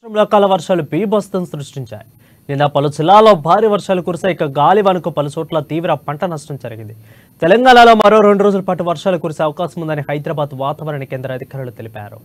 రాష్ట్రంలో అకాల వర్షాలు బీభత్సం సృష్టించాయి. నిన్న పలు జిల్లాల్లో భారీ వర్షాలు కురిసాయి. ఇక గాలివానకు పలు చోట్ల తీవ్ర పంట నష్టం జరిగింది. తెలంగాణలో మరో 2 రోజుల పాటు వర్షాలు కురిసే అవకాశం ఉందని హైదరాబాద్ వాతావరణ కేంద్ర అధికారులు తెలిపారు.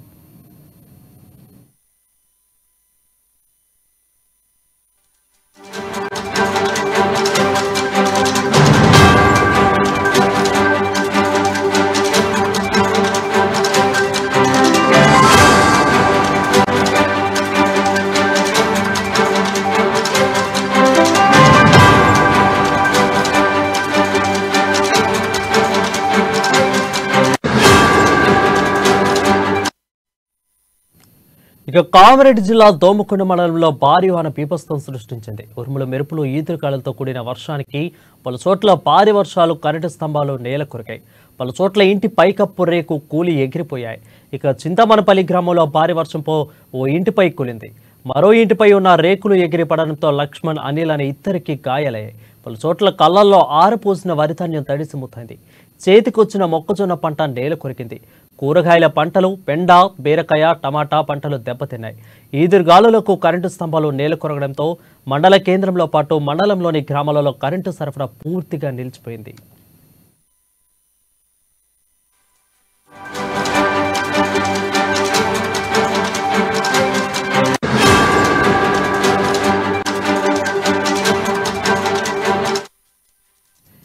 ఇక కామారెడ్డి జిల్లా దోమకొండ మండలంలో భారీ వాన బీభత్సం సృష్టించింది. ఉరుములు మెరుపులు ఈదురుగాలులతో కూడిన వర్షానికి పలు చోట్ల భారీ వర్షాలు, కరెంటు స్తంభాలు నేల కొరికాయి. పలు చోట్ల ఇంటి పైకప్పు రేకు కూలి ఎగిరిపోయాయి. ఇక చింతమనపల్లి గ్రామంలో భారీ వర్షంతో ఓ ఇంటిపై కూలింది. మరో ఇంటిపై ఉన్న రేకులు ఎగిరి పడడంతో లక్ష్మణ్, అనిల్ అనే ఇద్దరికి గాయాలయ్యాయి. పలు చోట్ల కళ్ళల్లో ఆరపోసిన వరిధాన్యం తడిసిముత్తైంది. చేతికొచ్చిన మొక్కజొన్న పంట నేల కొరికింది. కూరగాయల పంటలు, పెండ, బీరకాయ, టమాటా పంటలు దెబ్బతిన్నాయి. ఈదురుగాలులకు కరెంటు స్తంభాలు నేల కొరగడంతో మండల కేంద్రంలో పాటు మండలంలోని గ్రామాలలో కరెంటు సరఫరా పూర్తిగా నిలిచిపోయింది.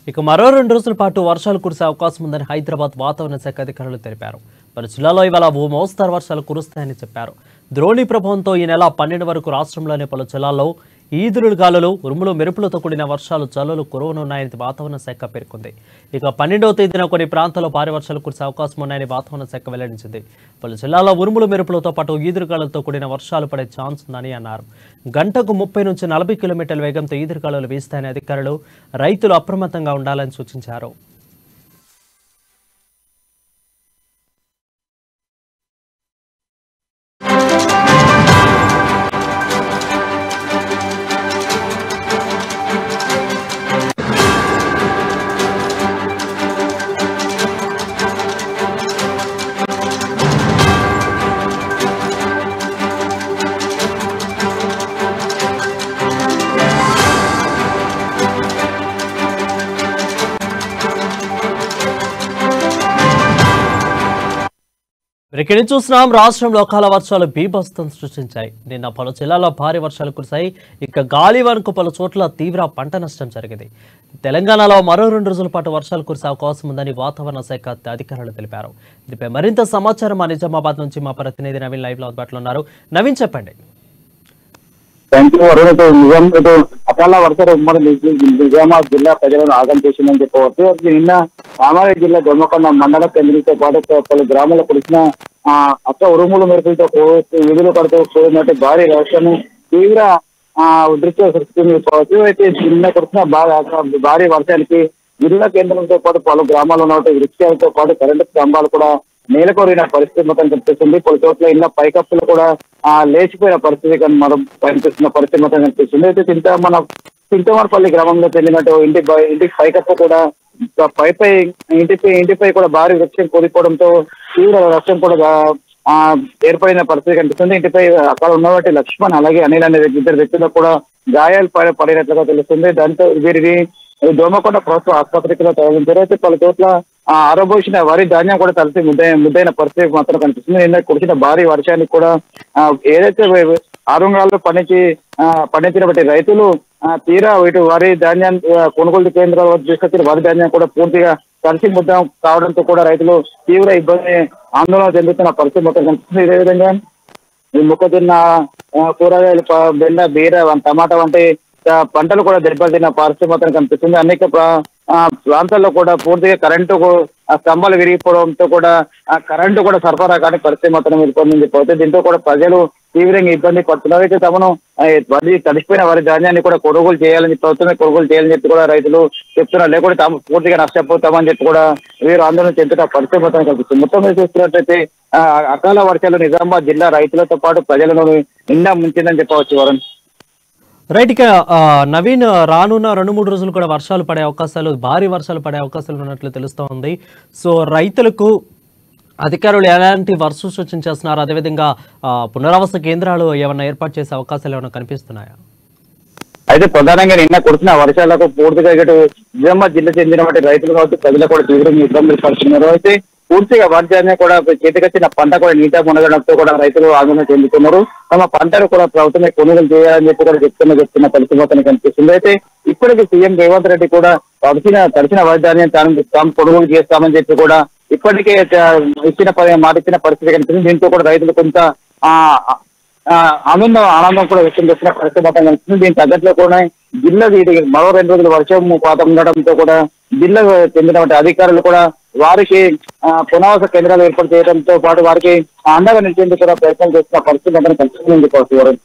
ఇక మరో 2 రోజుల పాటు వర్షాలు కురిసే అవకాశం ఉందని హైదరాబాద్ వాతావరణ శాఖ అధికారులు తెలిపారు. పలు జిల్లాల్లో ఇవాళ ఓ మోస్తరు వర్షాలు కురుస్తాయని చెప్పారు. ద్రోణి ప్రభావంతో ఈ నెల 12 వరకు రాష్ట్రంలోని పలు జిల్లాల్లో ఈదురుగాలులు, ఉరుములు మెరుపులతో కూడిన వర్షాలు, జల్లులు కురవనున్నాయని వాతావరణ శాఖ పేర్కొంది. ఇక 12వ తేదీన కొన్ని ప్రాంతాల్లో భారీ వర్షాలు కురిసే అవకాశం ఉన్నాయని వాతావరణ శాఖ వెల్లడించింది. పలు జిల్లాల్లో ఉరుములు మెరుపులతో పాటు ఈదురుగాలులతో కూడిన వర్షాలు పడే ఛాన్స్ ఉందని అన్నారు. గంటకు 30 నుంచి 40 కిలోమీటర్ల వేగంతో ఈదురుగాలులు వీస్తాయని అధికారులు, రైతులు అప్రమత్తంగా ఉండాలని సూచించారు. ఇక్కడ చూస్తున్నాం, రాష్ట్రంలో అకాల వర్షాలు బీభత్సం సృష్టించాయి. నిన్న పలు జిల్లాల్లో భారీ వర్షాలు కురిశాయి. ఇక గాలివానకు పలు చోట్ల తీవ్ర పంట నష్టం జరిగింది. తెలంగాణలో మరో 2 రోజుల పాటు వర్షాలు కురిసే అవకాశం ఉందని వాతావరణ శాఖ అధికారులు తెలిపారు. దీనిపై మరింత సమాచారం మా నిజామాబాద్ నుంచి మా ప్రతినిధి నవీన్ లైవ్ లో అందుబాటులో ఉన్నారు. నవీన్, చెప్పండి. అకాల వర్షాలు ఉమ్మడి నిజామాబాద్ జిల్లా ప్రజలను ఆగం చేసిందని చెప్పవచ్చు. నిన్న కామారెడ్డి జిల్లా దొమ్మకొండ మండల కేంద్రంతో పాటు పలు గ్రామాల్లో కురిసిన ఉరుములు మెరుపులతో విధులు పడుతూ కూడినట్టు భారీ వర్షము తీవ్ర ఉధృతి సృష్టించి చెప్పవచ్చు. అయితే నిన్న కురిసిన భారీ వర్షానికి జిల్లా కేంద్రంతో పాటు పలు గ్రామాల్లో ఉన్న వృక్షాలతో పాటు కరెంటు స్తంభాలు కూడా నేలకొరిన పరిస్థితి మొత్తం కనిపిస్తుంది. కొన్ని చోట్ల ఇళ్ల పైకప్పులు కూడా లేచిపోయిన పరిస్థితి మనం కనిపిస్తున్న పరిస్థితి మొత్తం కనిపిస్తుంది. అయితే చింతమనపల్లి గ్రామంలో చెందినట్టు ఇంటికి పైకప్పు కూడా ఇంటిపై కూడా భారీ వృక్షం కూలిపోవడంతో తీవ్ర నష్టం కూడా ఏర్పడిన పరిస్థితి కనిపిస్తుంది. ఇంటిపై అక్కడ ఉన్నవాటి లక్ష్మణ్, అలాగే అనిల్ అనే ఇద్దరు వ్యక్తులకు కూడా గాయాలు పడినట్లుగా తెలుస్తుంది. దాంతో వీరిని దోమకొండ ప్రభుత్వ ఆసుపత్రికి తరలించారు. అయితే పలు చోట్ల ఆరబోసిన వరి ధాన్యం కూడా తలసి ముద్దైన పరిస్థితి మాత్రం కనిపిస్తుంది. నిన్న కురిసిన భారీ వర్షానికి కూడా ఏదైతే ఆరుంగాల్లో పండించిన బట్టి రైతులు తీరా ఇటు వరి ధాన్యాన్ని కొనుగోలు కేంద్రాల వద్ద తీసుకొచ్చిన వరి ధాన్యం కూడా పూర్తిగా తలసి ముద్ద కావడంతో కూడా రైతులు తీవ్ర ఇబ్బంది, ఆందోళన చెందుతున్న పరిస్థితి మొత్తం కనిపిస్తుంది. ఇదే విధంగా ఈ మొక్కజొన్న, కూరగాయలు, బెండ, బీర, టమాటా వంటి పంటలు కూడా దెబ్బతిన్న పరిస్థితి మాత్రం కనిపిస్తుంది. అనేక ప్రాంతాల్లో కూడా పూర్తిగా కరెంటు స్తంభాలు విరిగిపోవడంతో కూడా కరెంటు కూడా సరఫరా కాని పరిస్థితి మాత్రం ఏర్పడింది చెప్పవచ్చు. దీంతో కూడా ప్రజలు తీవ్రంగా ఇబ్బంది పడుతున్నారు. అయితే తమను తడిసిపోయిన వరి ధాన్యాన్ని కూడా కొనుగోలు చేయాలని, ప్రభుత్వమే కొనుగోలు చేయాలని చెప్పి కూడా రైతులు చెప్తున్నారు. లేకుంటే తాము పూర్తిగా నష్టపోతామని చెప్పి కూడా వీరు ఆందోళన చెందుతున్న పరిస్థితి మొత్తం కనిపిస్తుంది. మొత్తం మీద చూస్తున్నట్లయితే అకాల వర్షాలు నిజామాబాద్ జిల్లా రైతులతో పాటు ప్రజలను నిండా ముంచిందని చెప్పవచ్చు. వరుణ్, రైట్. ఇక నవీన్, రానున్న 2-3 రోజులు కూడా వర్షాలు పడే అవకాశాలు, భారీ వర్షాలు పడే అవకాశాలు ఉన్నట్లు తెలుస్తూ ఉంది. సో రైతులకు అధికారులు ఎలాంటి వరుస సూచన చేస్తున్నారు? అదేవిధంగా పునరావాస కేంద్రాలు ఏమన్నా ఏర్పాటు చేసే అవకాశాలు ఏమైనా కనిపిస్తున్నాయా? అయితే ప్రధానంగా నిన్న కురిసిన వర్షాలకు పూర్తిగా ఇటు నిజామాబాద్ జిల్లా చెందినటువంటి రైతులు కావచ్చు ప్రజలు కూడా తీవ్రంగా ఇబ్బందులు పడుతున్నారు. అయితే పూర్తిగా వర్షాన్ని కూడా చేతికొచ్చిన పంట కూడా నీట మునగడంతో కూడా రైతులు ఆందోళన చెందుతున్నారు. తమ పంటలు కూడా ప్రభుత్వమే కొనుగోలు చేయాలని చెప్పి కూడా చెప్తున్న పరిస్థితి కనిపిస్తుంది. అయితే ఇప్పటికీ సీఎం రేవంత్ రెడ్డి కూడా తడిచిన వర్షాన్ని తాము కొనుగోలు చేస్తామని చెప్పి కూడా ఇప్పటికే మాట ఇచ్చిన పరిస్థితి కనిపిస్తుంది. దీంతో కూడా రైతులు కొంత ఆనందం కూడా వ్యక్తం చేస్తున్న పరిస్థితి కనిపిస్తుంది. దీనికి తగ్గట్లో కూడా జిల్లా మరో 2 రోజులు వర్షం పాతం ఉండడంతో కూడా జిల్లా చెందినటువంటి అధికారులు కూడా వారికి పునరావాస కేంద్రాలు ఏర్పాటు చేయడంతో పాటు వారికి అండగా నిలిచేందుకు కూడా ప్రయత్నం చేస్తున్న పరిస్థితి కనిపిస్తుంది.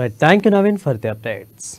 Right, thank you Naveen for the updates.